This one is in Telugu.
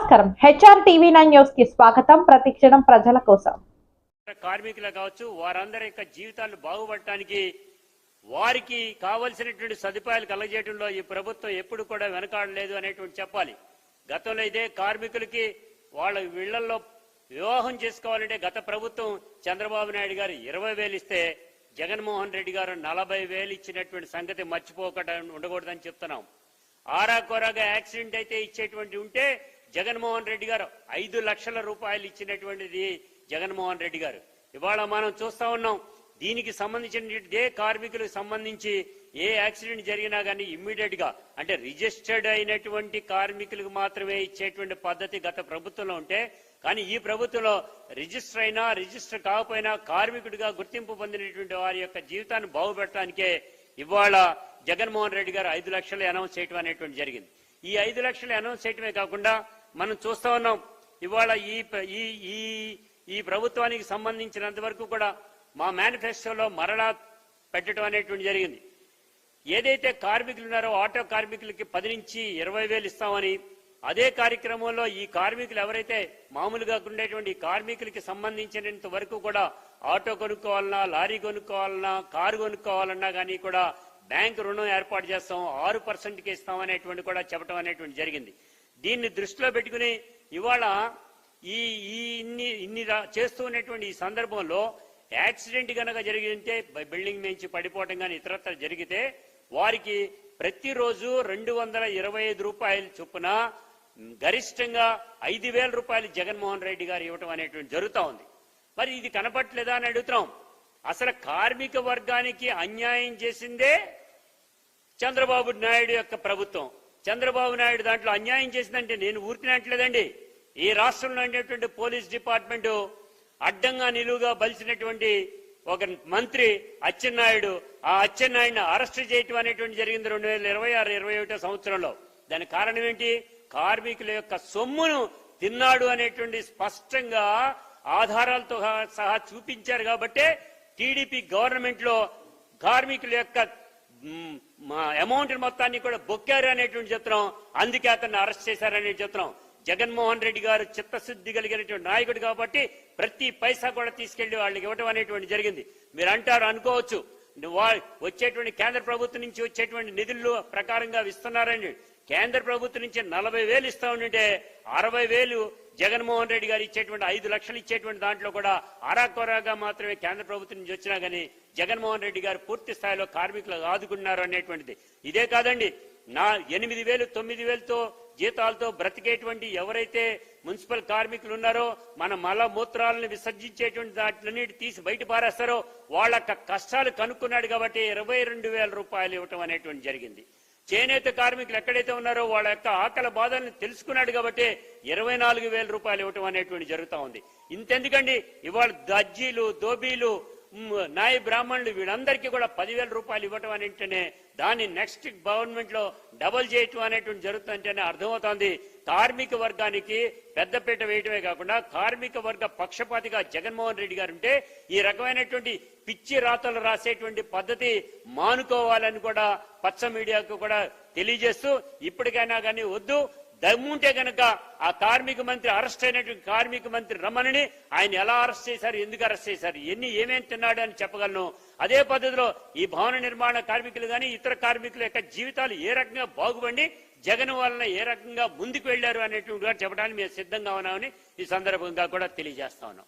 నమస్కారం హెచ్ఆర్ టీవీ9 న్యూస్ కి స్వాగతం. ప్రతిక్షణం ప్రజల కోసం. కార్మికులు కావచ్చు, వారందరి యొక్క జీవితాలు బాగుపడటానికి వారికి కావలసినటువంటి సదుపాయాలు కలగజేయడంలో ఈ ప్రభుత్వం ఎప్పుడు కూడా వెనకాడలేదు అనేటువంటి చెప్పాలి. గతంలో ఇదే కార్మికులకి వాళ్ళ ఇళ్లలో వివాహం చేసుకోవాలంటే గత ప్రభుత్వం చంద్రబాబు నాయుడు గారు 20,000 ఇస్తే జగన్మోహన్ రెడ్డి గారు 40,000 ఇచ్చినటువంటి సంగతి మర్చిపోకుండా ఉండకూడదని చెప్తున్నాం. ఆరాకొరాగా యాక్సిడెంట్ అయితే ఇచ్చేటువంటి ఉంటే జగన్మోహన్ రెడ్డి గారు 5 లక్షల రూపాయలు ఇచ్చినటువంటిది జగన్మోహన్ రెడ్డి గారు. ఇవాళ మనం చూస్తా ఉన్నాం. దీనికి సంబంధించిన కార్మికులకు సంబంధించి ఏ యాక్సిడెంట్ జరిగినా కానీ ఇమ్మీడియట్ గా అంటే రిజిస్టర్డ్ అయినటువంటి కార్మికులకు మాత్రమే ఇచ్చేటువంటి పద్ధతి గత ప్రభుత్వంలో ఉంటే, కానీ ఈ ప్రభుత్వంలో రిజిస్టర్ అయినా రిజిస్టర్ కాకపోయినా కార్మికుడిగా గుర్తింపు పొందినటువంటి వారి యొక్క జీవితాన్ని బాగుపెట్టడానికే ఇవాళ జగన్మోహన్ రెడ్డి గారు 5 లక్షలు అనౌన్స్ చేయడం అనేటువంటి జరిగింది. ఈ 5 లక్షలు అనౌన్స్ చేయడమే కాకుండా మనం చూస్తా ఉన్నాం. ఇవాళ ఈ ప్రభుత్వానికి సంబంధించినంత వరకు కూడా మా మేనిఫెస్టోలో మరలా పెట్టడం అనేటువంటి జరిగింది. ఏదైతే కార్మికులు ఉన్నారో ఆటో కార్మికులకి 10 నుంచి 20,000 ఇస్తామని, అదే కార్యక్రమంలో ఈ కార్మికులు ఎవరైతే మామూలుగా ఉండేటువంటి కార్మికులకి సంబంధించినంత వరకు కూడా ఆటో కొనుక్కోవాలన్నా, లారీ కొనుక్కోవాలన్నా, కారు కొనుక్కోవాలన్నా కానీ కూడా బ్యాంకు రుణం ఏర్పాటు చేస్తాం, 6%కి ఇస్తాం అనేటువంటి కూడా చెప్పడం అనేటువంటి జరిగింది. దీన్ని దృష్టిలో పెట్టుకుని ఇవాళ ఇన్ని చేస్తూ ఉన్నటువంటి ఈ సందర్భంలో యాక్సిడెంట్ కనుక జరిగితే బిల్డింగ్ నుంచి పడిపోవడం కానీ ఇతరత్ర జరిగితే వారికి ప్రతిరోజు 225 రూపాయలు చొప్పున గరిష్టంగా 5,000 రూపాయలు జగన్మోహన్ రెడ్డి గారు ఇవ్వటం అనేటువంటి జరుగుతూ ఉంది. మరి ఇది కనపట్లేదా అని అడుగుతున్నాం. అసలు కార్మిక వర్గానికి అన్యాయం చేసిందే చంద్రబాబు నాయుడు యొక్క ప్రభుత్వం. చంద్రబాబు నాయుడు దాంట్లో అన్యాయం చేసిందంటే నేను ఊరికినట్లేదండి. ఈ రాష్ట్రంలో ఉండేటువంటి పోలీస్ డిపార్ట్మెంట్ అడ్డంగా నిలువుగా బలిసినటువంటి ఒక మంత్రి అచ్చెన్నాయుడు, ఆ అచ్చెన్నాయుడిని అరెస్ట్ చేయటం అనేటువంటి జరిగింది 2026-21 సంవత్సరంలో. దానికి కారణం ఏంటి? కార్మికుల యొక్క సొమ్మును తిన్నాడు అనేటువంటి స్పష్టంగా ఆధారాలతో సహా చూపించారు. కాబట్టే టీడీపీ గవర్నమెంట్ లో కార్మికుల యొక్క అమౌంట్ మొత్తాన్ని కూడా బొక్కారు అనేటువంటి చెప్తున్నాం. అందుకే అతన్ని అరెస్ట్ చేశారనే చెప్తున్నాం. జగన్మోహన్ రెడ్డి గారు చిత్తశుద్ధి కలిగినటువంటి నాయకుడు కాబట్టి ప్రతి పైసా కూడా తీసుకెళ్లి వాళ్ళకి ఇవ్వడం అనేటువంటి జరిగింది. మీరు అనుకోవచ్చు వచ్చేటువంటి కేంద్ర ప్రభుత్వం నుంచి వచ్చేటువంటి నిధులు ప్రకారంగా ఇస్తున్నారని. కేంద్ర ప్రభుత్వం నుంచి 40,000 ఇస్తా ఉంటే 60,000 జగన్మోహన్ రెడ్డి గారు ఇచ్చేటువంటి 5 లక్షలు ఇచ్చేటువంటి దాంట్లో కూడా అరాకొరాగా మాత్రమే కేంద్ర ప్రభుత్వం నుంచి వచ్చినా కానీ జగన్మోహన్ రెడ్డి గారు పూర్తి స్థాయిలో కార్మికులకు ఆదుకున్నారు అనేటువంటిది. ఇదే కాదండి, 8,000, 9,000తో జీతాలతో బ్రతికేటువంటి ఎవరైతే మున్సిపల్ కార్మికులు ఉన్నారో మన మల మూత్రాలను విసర్జించేటువంటి దాంట్లన్నిటి తీసి బయట పారేస్తారో వాళ్ళ కష్టాలు కనుక్కున్నాడు కాబట్టి 22,000 రూపాయలు ఇవ్వటం అనేటువంటి జరిగింది. చేనేత కార్మికులు ఎక్కడైతే ఉన్నారో వాళ్ళ యొక్క ఆకలి బాధలను తెలుసుకున్నాడు కాబట్టి 24,000 రూపాయలు ఇవ్వటం అనేటువంటి జరుగుతూ ఉంది. ఇంతెందుకండి, ఇవాళ దర్జీలు, దోబీలు, నాయ బ్రాహ్మణులు వీళ్ళందరికీ కూడా 10,000 రూపాయలు ఇవ్వటం అనేంటనే దాన్ని నెక్స్ట్ గవర్నమెంట్ లో డబల్ చేయటం అనేటువంటి జరుగుతుందంటేనే అర్థమవుతోంది. కార్మిక వర్గానికి పెద్దపీట వేయటమే కాకుండా కార్మిక వర్గ పక్షపాతిగా జగన్మోహన్ రెడ్డి గారు ఉంటే ఈ రకమైనటువంటి పిచ్చి రాతలు రాసేటువంటి పద్ధతి మానుకోవాలని కూడా పచ్చ మీడియాకు కూడా తెలియజేస్తూ ఇప్పటికైనా కానీ వద్దు, దమ్ముంటే కనుక ఆ కార్మిక మంత్రి అరెస్ట్ అయినటువంటి కార్మిక మంత్రి రమణని ఆయన ఎలా అరెస్ట్ చేశారు, ఎందుకు అరెస్ట్ చేశారు, ఏమేమి తిన్నాడు అని చెప్పగలను. అదే పద్ధతిలో ఈ భవన నిర్మాణ కార్మికులు కానీ ఇతర కార్మికుల యొక్క జీవితాలు ఏ రకంగా బాగుపడి జగన్ వలన ఏ రకంగా ముందుకు వెళ్లారు అనేటువంటి చెప్పడానికి మేము సిద్ధంగా ఉన్నామని ఈ సందర్భంగా కూడా తెలియజేస్తా ఉన్నాం.